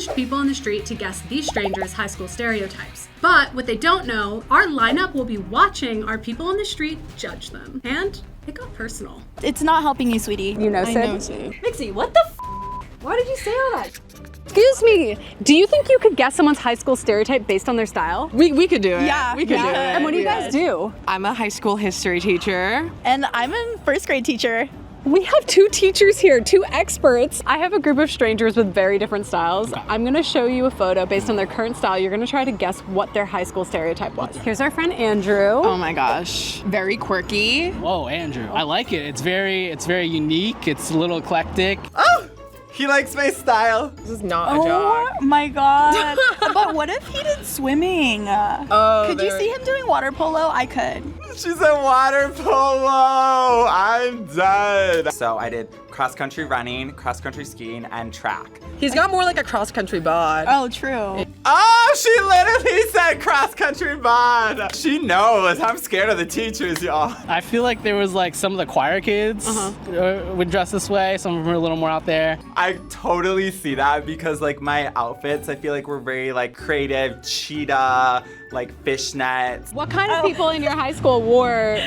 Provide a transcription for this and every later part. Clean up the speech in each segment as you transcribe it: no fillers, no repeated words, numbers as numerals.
challenged people on the street to guess these strangers' high school stereotypes. But what they don't know, our lineup will be watching our people on the street judge them. And it got personal. It's not helping you, sweetie. You know, Sid? I know, Sid. Mixie, what the f? Why did you say all that? Excuse me, do you think you could guess someone's high school stereotype based on their style? We could do it. Yeah, we could do it. And what do you guys do? I'm a high school history teacher. And I'm a first grade teacher. We have 2 teachers here, 2 experts. I have a group of strangers with very different styles. Okay. I'm gonna show you a photo based on their current style. You're gonna try to guess what their high school stereotype was. Here's our friend Andrew. Oh my gosh, very quirky. Whoa, Andrew, I like it. It's very unique. It's a little eclectic. Oh! He likes my style. This is not a joke. Oh my god. But what if he did swimming? Could you see him doing water polo? I could. She said water polo. I'm done. So I did cross-country running, cross-country skiing, and track. He's got more like a cross-country bod. Oh, true. Oh, she literally said cross-country bod. She knows. I'm scared of the teachers, y'all. I feel like there was like some of the choir kids would dress this way. Some of them were a little more out there. I totally see that because like my outfits, I feel like we're very like creative, cheetah, like fishnets. What kind of people in your high school wore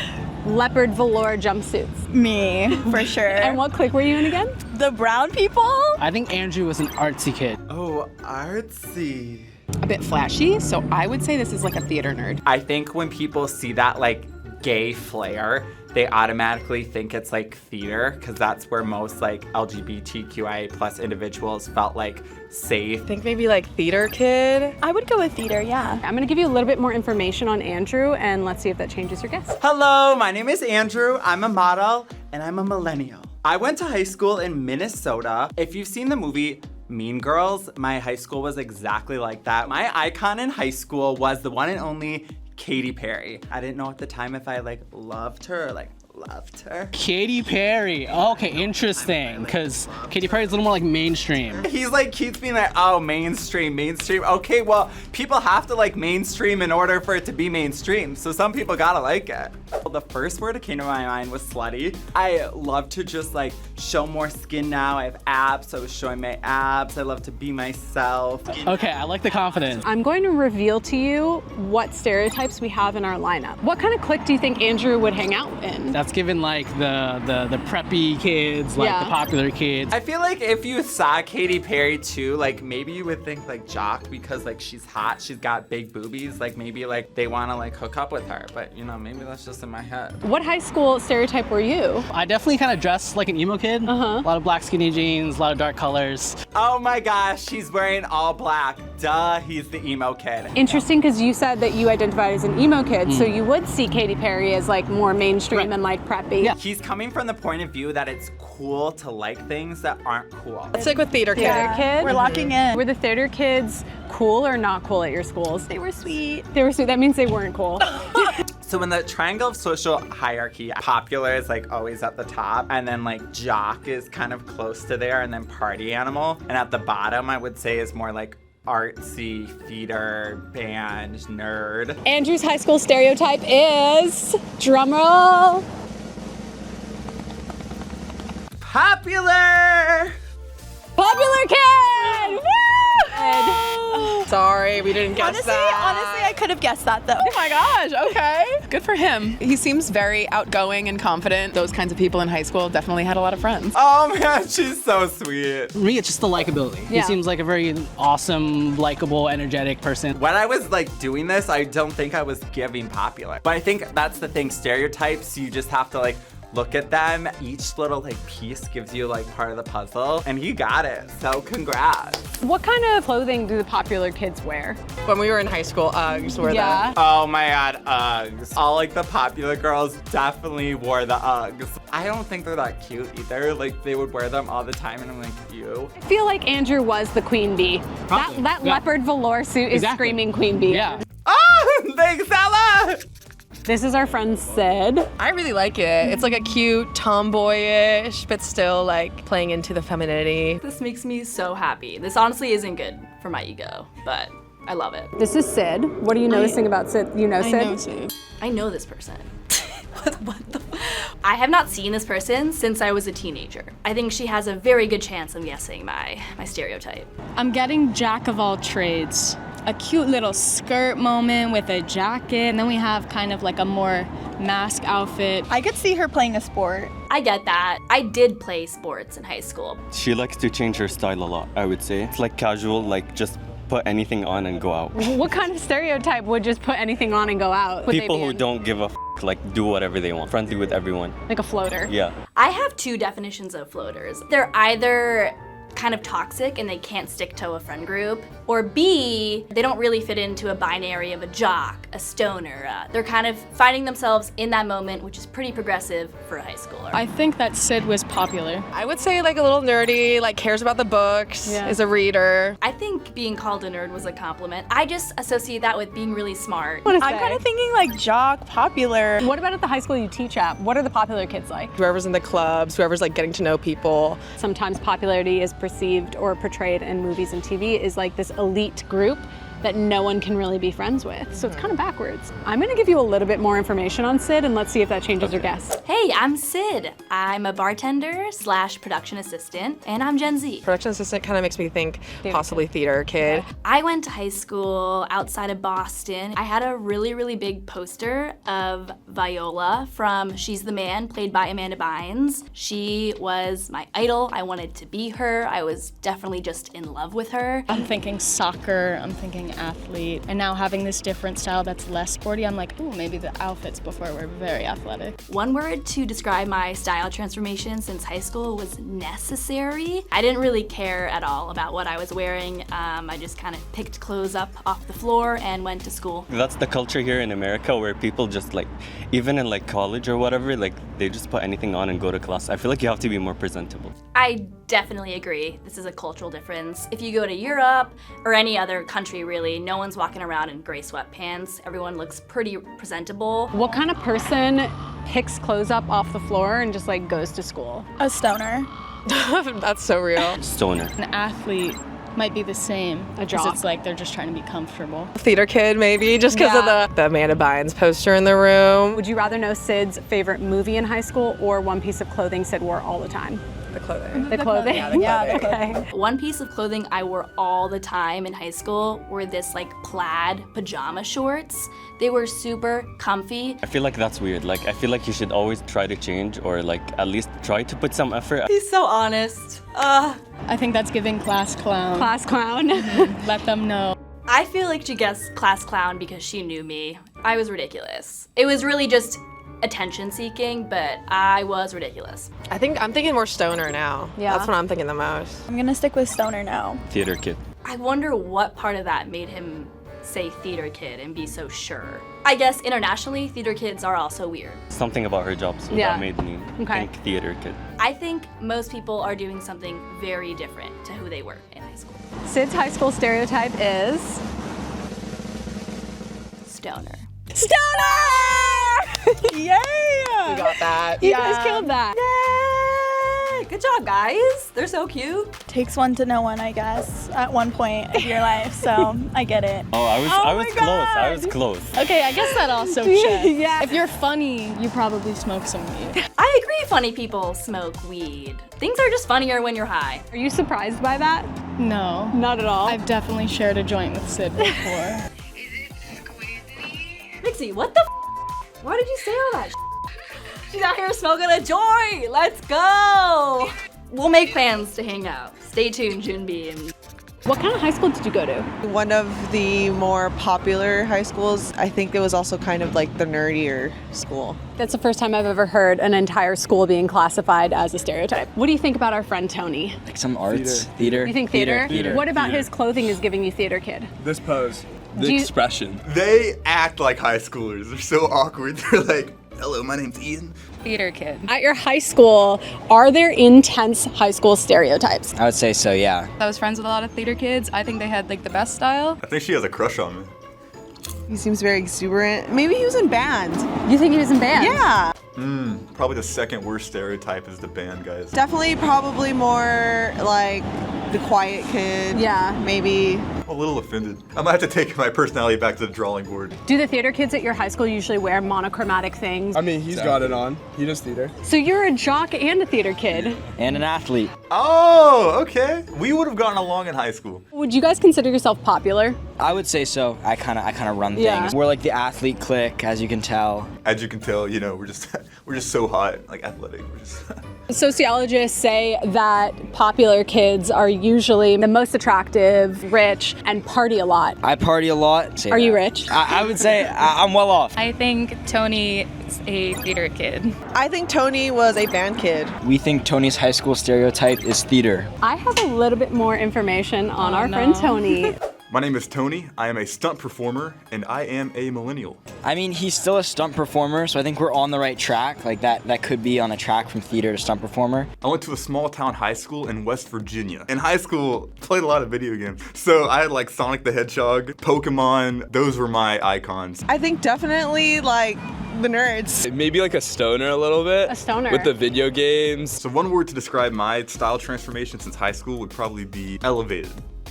leopard velour jumpsuits? Me, for sure. And what clique were you in again? The brown people? I think Andrew was an artsy kid. Oh, artsy. A bit flashy, so I would say this is like a theater nerd. I think when people see that like gay flair, they automatically think it's like theater because that's where most like LGBTQIA plus individuals felt like safe. I think maybe like theater kid. I would go with theater, yeah. I'm gonna give you a little bit more information on Andrew and let's see if that changes your guess. Hello, my name is Andrew. I'm a model and I'm a millennial. I went to high school in Minnesota. If you've seen the movie Mean Girls, my high school was exactly like that. My icon in high school was the one and only Katy Perry. I didn't know at the time if I like loved her or like loved her. Katy Perry. Okay, interesting. Because Katy Perry's a little more like mainstream. He's like keeps being like, oh, mainstream. Okay, well, people have to like mainstream in order for it to be mainstream. So some people gotta like it. The first word that came to my mind was slutty. I love to just like show more skin now. I have abs, so I was showing my abs. I love to be myself. Okay, I like the confidence. I'm going to reveal to you what stereotypes we have in our lineup. What kind of clique do you think Andrew would hang out in? That's given like the preppy kids, like the popular kids. I feel like if you saw Katy Perry too, like maybe you would think like jock because like she's hot, she's got big boobies, like maybe like they want to like hook up with her, but you know, maybe that's just in my head. What high school stereotype were you? I definitely kind of dressed like an emo kid. A lot of black skinny jeans, a lot of dark colors. Oh my gosh, she's wearing all black. Duh, he's the emo kid. Interesting, because you said that you identified as an emo kid, so you would see Katy Perry as like more mainstream and like preppy. Yeah. He's coming from the point of view that it's cool to like things that aren't cool. Let's stick with theater kid. Theater kid? We're locking in. Were the theater kids cool or not cool at your schools? They were sweet. They were sweet. That means they weren't cool. So in the triangle of social hierarchy, popular is like always at the top, and then like jock is kind of close to there, and then party animal. And at the bottom, I would say is more like artsy, theater, band, nerd. Andrew's high school stereotype is, drumroll, popular kid! Woo! Sorry, we didn't guess that. Honestly, I could have guessed that though. Oh my gosh, okay. Good for him. He seems very outgoing and confident. Those kinds of people in high school definitely had a lot of friends. Oh man, she's so sweet. For me, it's just the likability. He seems like a very awesome, likable, energetic person. When I was like doing this, I don't think I was giving popular. But I think that's the thing, stereotypes, you just have to like look at them. Each little like piece gives you like part of the puzzle, and he got it, so congrats. What kind of clothing do the popular kids wear? When we were in high school, Uggs were the... Oh my god, Uggs. All like the popular girls definitely wore the Uggs. I don't think they're that cute either. Like they would wear them all the time and I'm like, ew. I feel like Andrew was the queen bee. That leopard velour suit is screaming queen bee. Yeah. Oh, thanks, Ella! This is our friend Sid. I really like it. It's like a cute tomboyish, but still like playing into the femininity. This makes me so happy. This honestly isn't good for my ego, but I love it. This is Sid. What are you noticing about Sid? You know Sid? I know Sid. I know this person. I have not seen this person since I was a teenager. I think she has a very good chance of guessing my stereotype. I'm getting jack of all trades. A cute little skirt moment with a jacket, and then we have kind of like a more mask outfit. I could see her playing a sport. I get that. I did play sports in high school. She likes to change her style a lot, I would say. It's like casual, like just put anything on and go out. What kind of stereotype would just put anything on and go out? Would People they be who in? don't give a like do whatever they want. Friendly with everyone. Like a floater. Yeah. I have two definitions of floaters. They're either kind of toxic and they can't stick to a friend group, or B, they don't really fit into a binary of a jock, a stoner. They're kind of finding themselves in that moment, which is pretty progressive for a high schooler. I think that Sid was popular. I would say like a little nerdy, like cares about the books, is a reader. I think being called a nerd was a compliment. I just associate that with being really smart. I'm kind of thinking like jock, popular. What about at the high school you teach at? What are the popular kids like? Whoever's in the clubs, whoever's like getting to know people. Sometimes popularity is perceived or portrayed in movies and TV is like this elite group that no one can really be friends with. So it's kind of backwards. I'm gonna give you a little bit more information on Sid and let's see if that changes your guess. Hey, I'm Sid. I'm a bartender / production assistant, and I'm Gen Z. Production assistant kind of makes me think possibly theater kid. I went to high school outside of Boston. I had a really, really big poster of Viola from She's the Man, played by Amanda Bynes. She was my idol. I wanted to be her. I was definitely just in love with her. I'm thinking soccer, I'm thinking athlete, and now having this different style that's less sporty, I'm like, ooh, maybe the outfits before were very athletic. One word to describe my style transformation since high school was necessary. I didn't really care at all about what I was wearing. I just kind of picked clothes up off the floor and went to school. That's the culture here in America where people just like, even in like college or whatever, like they just put anything on and go to class. I feel like you have to be more presentable. I definitely agree. This is a cultural difference. If you go to Europe or any other country really, no one's walking around in gray sweatpants. Everyone looks pretty presentable. What kind of person picks clothes up off the floor and just like goes to school? A stoner. That's so real. Stoner. An athlete might be the same. A because jock. it's like they're just trying to be comfortable. Theater kid maybe, just because of the Amanda Bynes poster in the room. Would you rather know Sid's favorite movie in high school or one piece of clothing Sid wore all the time? The clothing. The clothing? Yeah, the clothing. Okay. One piece of clothing I wore all the time in high school were this like plaid pajama shorts. They were super comfy. I feel like that's weird. Like I feel like you should always try to change or like at least try to put some effort. He's so honest. I think that's giving class clown. Class clown. Let them know. I feel like she guessed class clown because she knew me. I was ridiculous. It was really just attention seeking, but I was ridiculous. I'm thinking more stoner now. Yeah. That's what I'm thinking the most. I'm gonna stick with stoner now. Theater kid. I wonder what part of that made him say theater kid and be so sure. I guess internationally, theater kids are also weird. Something about her job, so Yeah. that made me think theater kid. I think most people are doing something very different to who they were in high school. Sid's high school stereotype is Stoner. Stoner! Yay! We got that. You guys killed that. Yay! Good job, guys. They're so cute. Takes one to know one, I guess, at one point of your life, so I get it. Oh, I was my close. I God. was close. Okay, I guess that also checks. Yeah. If you're funny, you probably smoke some weed. I agree funny people smoke weed. Things are just funnier when you're high. Are you surprised by that? No. Not at all. I've definitely shared a joint with Sid before. Mixie, what the f? Why did you say all that She's out here smoking a joint. Let's go. We'll make plans to hang out. Stay tuned, Junebeam. What kind of high school did you go to? One of the more popular high schools. I think it was also kind of like the nerdier school. That's the first time I've ever heard an entire school being classified as a stereotype. What do you think about our friend Tony? Like some arts, theater. You think theater? Theater. What about his clothing is giving you theater kid? This pose. Do you- Expression. They act like high schoolers. They're so awkward. They're like, hello, my name's Ian. Theater kid. At your high school, are there intense high school stereotypes? I would say so, yeah. I was friends with a lot of theater kids. I think they had like the best style. I think she has a crush on me. He seems very exuberant. Maybe he was in band. You think he was in band? Yeah. Probably the second worst stereotype is the band guys. Definitely probably more like the quiet kid. Yeah. Maybe. I'm a little offended. I'm gonna have to take my personality back to the drawing board. Do the theater kids at your high school usually wear monochromatic things? I mean, he's got it on. He does theater. So you're a jock and a theater kid. And an athlete. Oh, okay. We would have gotten along in high school. Would you guys consider yourself popular? I would say so. I kind of run Yeah. things. We're like the athlete clique, as you can tell. As you can tell, you know, we're just so hot, like athletic. We're just. Sociologists say that popular kids are usually the most attractive, rich, and party a lot. I party a lot. Are you rich? I would say I'm well off. I think Toni is a theater kid. I think Toni was a band kid. We think Toni's high school stereotype is theater. I have a little bit more information on our friend Toni. My name is Toni. I am a stunt performer, and I am a millennial. I mean, he's still a stunt performer, so I think we're on the right track. Like that could be on a track from theater to stunt performer. I went to a small town high school in West Virginia. In high school, played a lot of video games. So I had like Sonic the Hedgehog, Pokemon. Those were my icons. I think definitely like the nerds. Maybe like a stoner a little bit. A stoner. With the video games. So one word to describe my style transformation since high school would probably be elevated.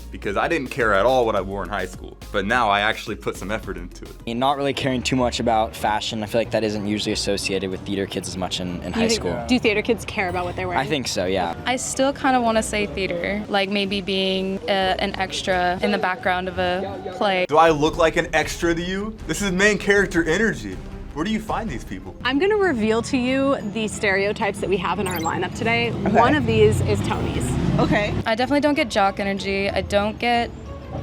Because I didn't care at all what I wore in high school, but now I actually put some effort into it. And not really caring too much about fashion. I feel like that isn't usually associated with theater kids as much in high school. Do theater kids care about what they're wearing? I think so, yeah. I still kind of want to say theater, like maybe being an extra in the background of a play. Do I look like an extra to you? This is main character energy. Where do you find these people? I'm gonna reveal to you the stereotypes that we have in our lineup today. One of these is Toni's. Okay. I definitely don't get jock energy. I don't get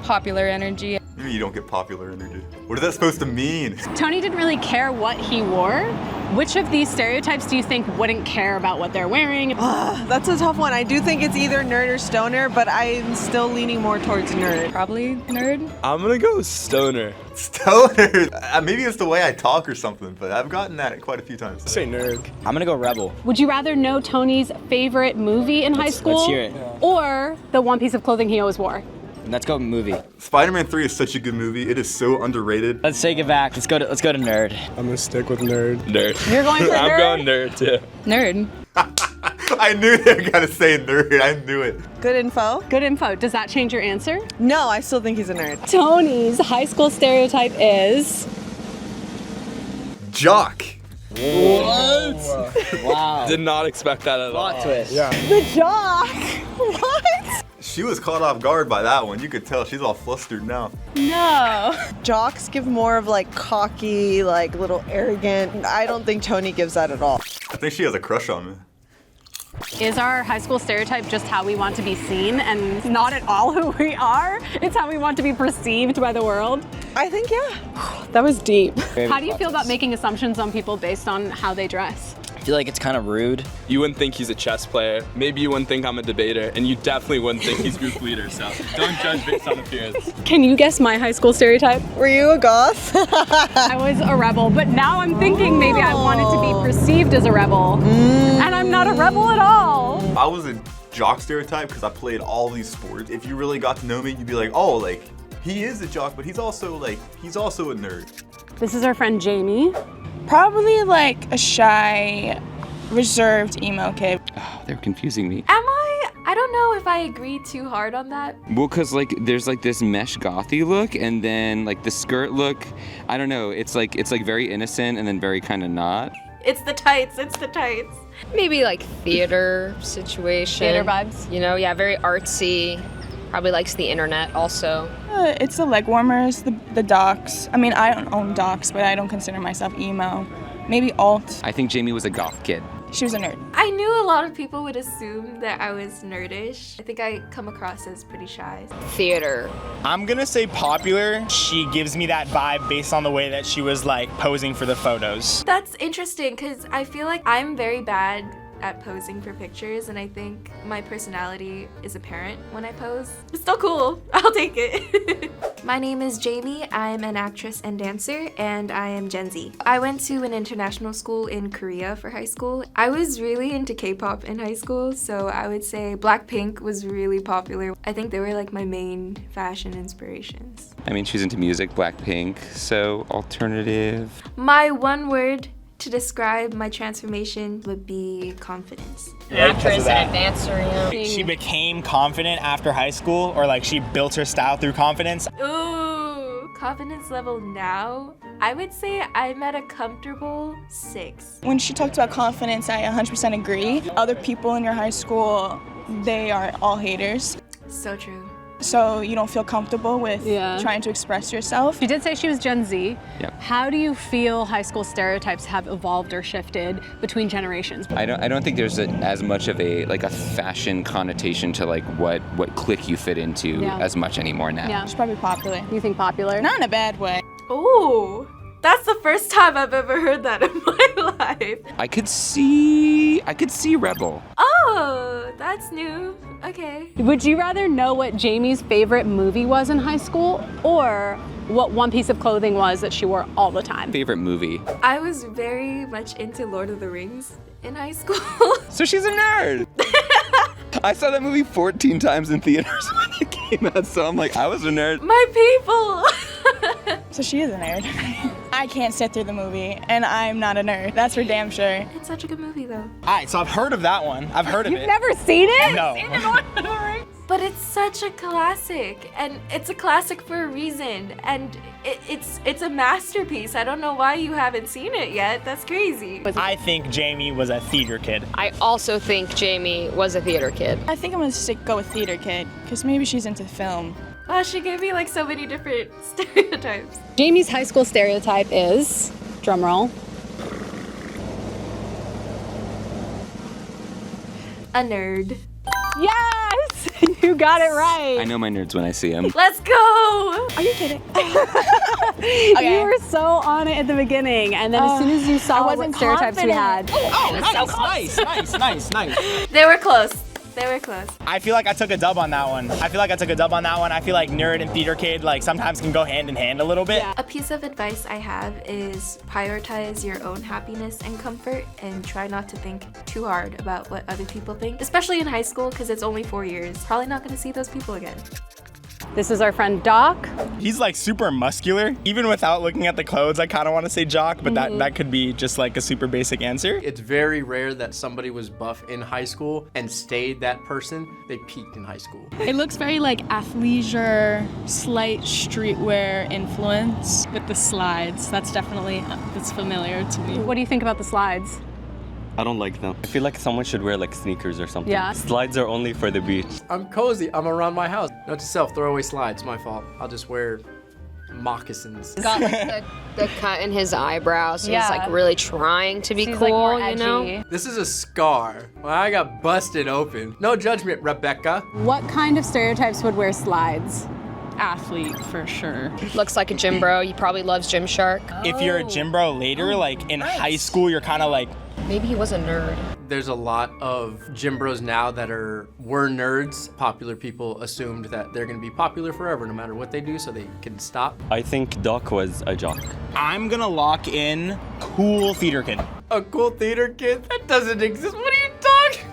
popular energy. You mean you don't get popular energy? What is that supposed to mean? Toni didn't really care what he wore. Which of these stereotypes do you think wouldn't care about what they're wearing? That's a tough one. I do think it's either nerd or stoner, but I'm still leaning more towards nerd. Probably nerd. I'm gonna go stoner. Stoner? Maybe it's the way I talk or something, but I've gotten that quite a few times. Say nerd. I'm gonna go rebel. Would you rather know Toni's favorite movie in high school? Let's hear it. Or the one piece of clothing he always wore? Let's go movie. Spider-Man 3 is such a good movie. It is so underrated. Let's take it back. Let's go to nerd. I'm gonna stick with nerd. Nerd. You're going for I'm nerd? going nerd too. Nerd. I knew they were gonna say nerd. I knew it. Good info. Good info. Does that change your answer? No, I still think he's a nerd. Toni's high school stereotype is... Jock. What? Wow. Did not expect that at all. Plot twist. Yeah. The jock! What? She was caught off guard by that one. You could tell she's all flustered now. No. Jocks give more of like cocky, like little arrogant. I don't think Toni gives that at all. I think she has a crush on me. Is our high school stereotype just how we want to be seen and not at all who we are? It's how we want to be perceived by the world? I think, yeah. That was deep. How do you feel about making assumptions on people based on how they dress? I feel like it's kind of rude. You wouldn't think he's a chess player. Maybe you wouldn't think I'm a debater, and you definitely wouldn't think he's group leader, so don't judge based on appearance. Can you guess my high school stereotype? Were you a goth? I was a rebel, but now I'm thinking maybe I wanted to be perceived as a rebel. And I'm not a rebel at all. I was a jock stereotype because I played all these sports. If you really got to know me, you'd be like, oh, like, he is a jock, but he's also a nerd. This is our friend Jaime. Probably like a shy, reserved emo kid. Oh, they're confusing me. Am I? I don't know if I agree too hard on that. Well, cause like there's like this mesh gothy look, and then like the skirt look. I don't know. It's like very innocent, and then very kind of not. It's the tights. It's the tights. Maybe like theater situation. Theater vibes. You know, yeah, very artsy. Probably likes the internet also. It's the leg warmers, the docs. I mean, I don't own docs, but I don't consider myself emo. Maybe alt. I think Jaime was a goth kid. She was a nerd. I knew a lot of people would assume that I was nerdish. I think I come across as pretty shy. Theater. I'm gonna say popular. She gives me that vibe based on the way that she was like posing for the photos. That's interesting because I feel like I'm very bad at posing for pictures, and I think my personality is apparent when I pose. It's still cool. I'll take it. My name is Jaime. I'm an actress and dancer, and I am Gen Z. I went to an international school in Korea for high school. I was really into K-pop in high school, so I would say Blackpink was really popular. I think they were like my main fashion inspirations. I mean, she's into music, Blackpink, so alternative. My one word To describe my transformation would be confidence. Actress and a dancer, She became confident after high school, or like she built her style through confidence. Ooh, confidence level now? I would say I'm at a comfortable 6. When she talked about confidence, I 100% agree. Other people in your high school, they are all haters. So true. So you don't feel comfortable with trying to express yourself. She did say she was Gen Z. Yep. How do you feel high school stereotypes have evolved or shifted between generations? I don't think there's as much of a fashion connotation to like what clique you fit into as much anymore now. Yeah, she's probably popular. You think popular? Not in a bad way. Ooh, that's the first time I've ever heard that in my life. I could see rebel. Oh, that's new. Okay. Would you rather know what Jamie's favorite movie was in high school or what one piece of clothing was that she wore all the time? Favorite movie? I was very much into Lord of the Rings in high school. So she's a nerd. I saw that movie 14 times in theaters when it came out, so I'm like, I was a nerd. My people! So she is a nerd. I can't sit through the movie, and I'm not a nerd. That's for damn sure. It's such a good movie, though. Alright, so I've heard of that one. I've heard of it. You've never seen it? No. But it's such a classic, and it's a classic for a reason, and it's a masterpiece. I don't know why you haven't seen it yet. That's crazy. I think Jamie was a theater kid. I also think Jamie was a theater kid. I think I'm gonna go with theater kid, because maybe she's into film. Wow, she gave me like so many different stereotypes. Jamie's high school stereotype is, drumroll, a nerd. Yes! You got it right. I know my nerds when I see them. Let's go! Are you kidding? You were so on it at the beginning, and then as soon as you saw what stereotypes we had. Nice. They were close. They were close. I feel like I took a dub on that one. I feel like nerd and theater kid like sometimes can go hand in hand a little bit. A piece of advice I have is prioritize your own happiness and comfort and try not to think too hard about what other people think, especially in high school because it's only 4 years. Probably not going to see those people again. This is our friend Doc. He's like super muscular. Even without looking at the clothes, I kind of want to say jock, but that could be just like a super basic answer. It's very rare that somebody was buff in high school and stayed that person. They peaked in high school. It looks very like athleisure, slight streetwear influence with the slides. That's familiar to me. What do you think about the slides? I don't like them. I feel like someone should wear like sneakers or something. Yeah. Slides are only for the beach. I'm cozy. I'm around my house. Note to self, throw away slides. My fault. I'll just wear moccasins. Got like the cut in his eyebrows. So he's like really trying to be cool, like, you know? This is a scar. Well, I got busted open. No judgment, Rebecca. What kind of stereotypes would wear slides? Athlete for sure. Looks like a gym bro. He probably loves Gymshark. If you're a gym bro later, like in high school, you're kind of like, maybe he was a nerd. There's a lot of gym bros now that were nerds. Popular people assumed that they're gonna be popular forever no matter what they do, so they can stop. I think Doc was a jock. I'm gonna lock in cool theater kid. A cool theater kid? That doesn't exist. What are you talking?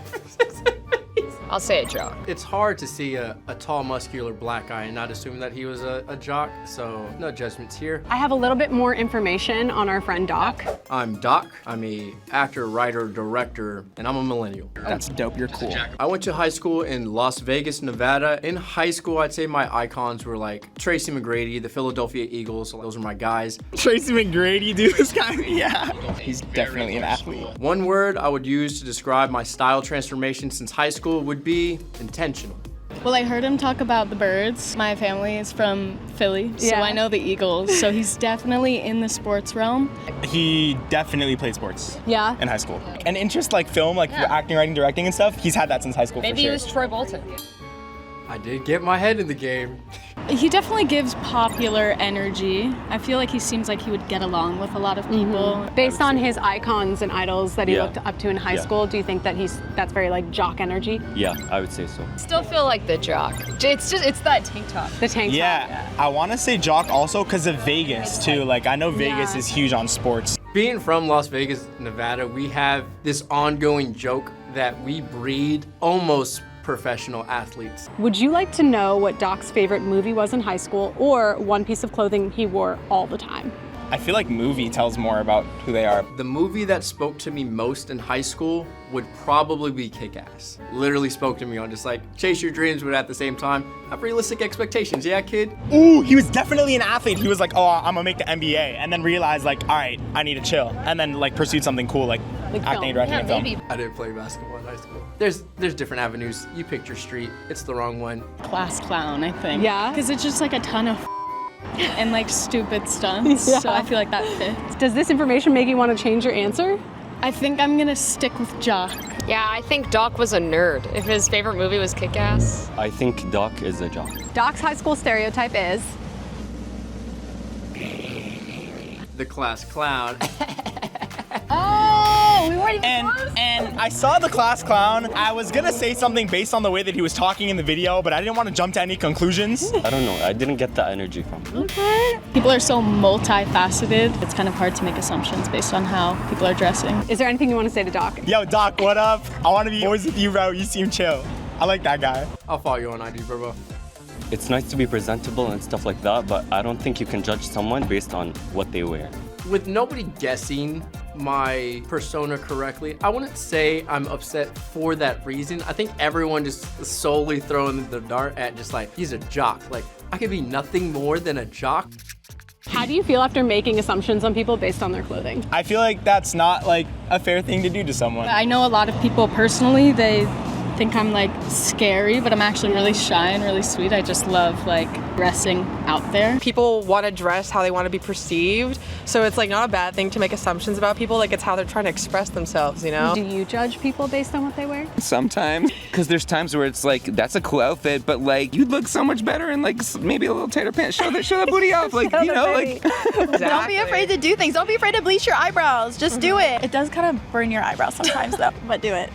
I'll say a jock. It's hard to see a tall, muscular black guy and not assume that he was a jock, so no judgments here. I have a little bit more information on our friend Doc. I'm Doc. I'm a actor, writer, director, and I'm a millennial. That's dope. You're cool. I went to high school in Las Vegas, Nevada. In high school, I'd say my icons were like Tracy McGrady, the Philadelphia Eagles. Those were my guys. Tracy McGrady, dude, this guy, yeah. He's definitely an athlete. One word I would use to describe my style transformation since high school would be intentional. Well, I heard him talk about the birds. My family is from Philly, so I know the Eagles. So he's definitely in the sports realm. He definitely played sports. Yeah. In high school. An interest like film, like acting, writing, directing and stuff, he's had that since high school for sure. Maybe he was Troy Bolton. I did get my head in the game. He definitely gives popular energy. I feel like he seems like he would get along with a lot of people. Based on his icons and idols that he looked up to in high school, do you think that that's very like jock energy? Yeah, I would say so. Still feel like the jock. It's that tank top. The tank top. Yeah, I want to say jock also because of Vegas too. Like I know Vegas is huge on sports. Being from Las Vegas, Nevada, we have this ongoing joke that we breed almost professional athletes. Would you like to know what Doc's favorite movie was in high school or one piece of clothing he wore all the time? I feel like movie tells more about who they are. The movie that spoke to me most in high school would probably be Kick-Ass. Literally spoke to me on just like, chase your dreams, but at the same time, have realistic expectations. Yeah, kid? Ooh, he was definitely an athlete. He was like, oh, I'm gonna make the NBA. And then realized like, all right, I need to chill. And then like pursued something cool like acting and directing and film. I didn't play basketball in high school. There's different avenues. You picked your street. It's the wrong one. Class clown, I think. Yeah? Because it's just like a ton of and like stupid stunts. Yeah. So I feel like that fits. Does this information make you want to change your answer? I think I'm gonna stick with Jock. Yeah, I think Doc was a nerd. If his favorite movie was Kick-Ass. I think Doc is a jock. Doc's high school stereotype is... The class clown. Oh, we weren't even And I saw the class clown. I was gonna say something based on the way that he was talking in the video, but I didn't want to jump to any conclusions. I don't know. I didn't get the energy from him. Okay. People are so multifaceted. It's kind of hard to make assumptions based on how people are dressing. Is there anything you want to say to Doc? Yo, Doc, what up? I want to be boys with you, bro. You seem chill. I like that guy. I'll follow you on IG, bro. It's nice to be presentable and stuff like that, but I don't think you can judge someone based on what they wear. With nobody guessing my persona correctly, I wouldn't say I'm upset for that reason. I think everyone just solely throwing the dart at just like, he's a jock. Like, I could be nothing more than a jock. How do you feel after making assumptions on people based on their clothing? I feel like that's not like a fair thing to do to someone. I know a lot of people personally, they think I'm like scary, but I'm actually really shy and really sweet. I just love like dressing out there. People want to dress how they want to be perceived, so it's like not a bad thing to make assumptions about people. Like it's how they're trying to express themselves, you know? Do you judge people based on what they wear? Sometimes, because there's times where it's like, that's a cool outfit, but like, you'd look so much better in like maybe a little tighter pants. Show that booty off, like, you know, like. Exactly. Don't be afraid to do things. Don't be afraid to bleach your eyebrows. Just do it. It does kind of burn your eyebrows sometimes though, but do it.